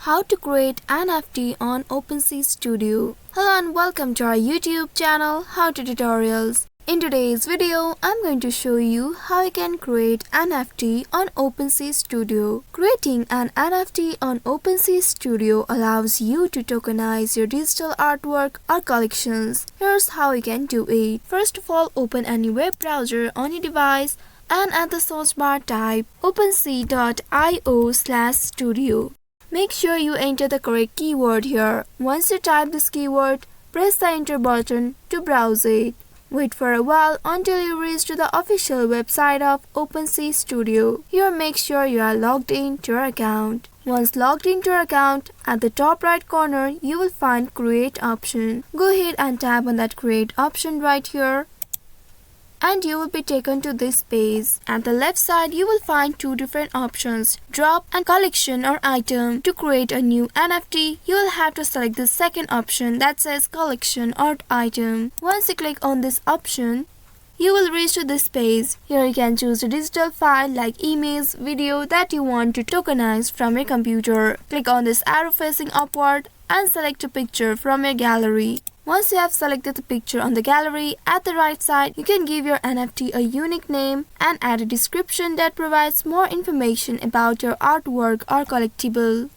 How to create NFT on OpenSea Studio. Hello and welcome to our YouTube channel How to Tutorials. In today's video, I'm going to show you how you can create NFT on OpenSea Studio. Creating an NFT on OpenSea Studio allows you to tokenize your digital artwork or collections. Here's how you can do it. First of all, open any web browser on your device and at the search bar type OpenSea.io/studio. Make sure you enter the correct keyword here. Once you type this keyword, press the enter button to browse it. Wait for a while until you reach to the official website of OpenSea Studio. Here make sure you are logged in to your account. Once logged into your account, at the top right corner you will find create option. Go ahead and tap on that create option right here, and you will be taken to this page. At the left side, you will find two different options, drop and collection or item. To create a new NFT, you will have to select the second option that says collection or item. Once you click on this option, you will reach to this page. Here you can choose a digital file like image, video that you want to tokenize from your computer. Click on this arrow facing upward and select a picture from your gallery. Once you have selected the picture on the gallery, at the right side, you can give your NFT a unique name and add a description that provides more information about your artwork or collectible.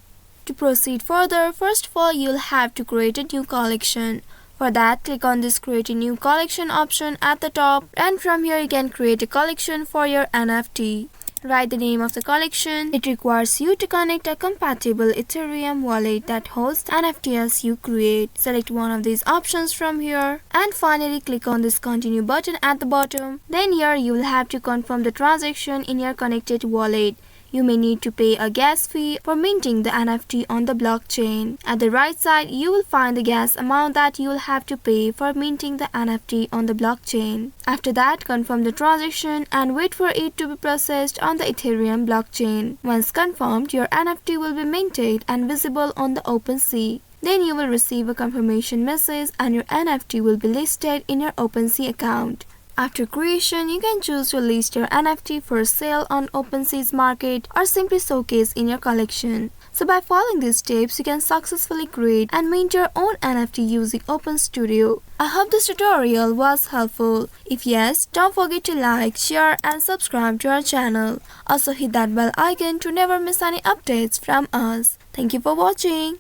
To proceed further, first of all, you'll have to create a new collection. For that, click on this create a new collection option at the top, and from here you can create a collection for your NFT. Write the name of the collection. It requires you to connect a compatible Ethereum wallet that hosts NFTs you create. Select one of these options from here and finally click on this continue button at the bottom. Then here you will have to confirm the transaction in your connected wallet. You may need to pay a gas fee for minting the NFT on the blockchain. At the right side, you will find the gas amount that you will have to pay for minting the NFT on the blockchain. After that, confirm the transaction and wait for it to be processed on the Ethereum blockchain. Once confirmed, your NFT will be minted and visible on the OpenSea. Then you will receive a confirmation message and your NFT will be listed in your OpenSea account. After creation, you can choose to list your NFT for sale on OpenSea's market or simply showcase in your collection. So by following these steps, you can successfully create and mint your own NFT using OpenStudio. I hope this tutorial was helpful. If yes, don't forget to like, share and subscribe to our channel. Also hit that bell icon to never miss any updates from us. Thank you for watching.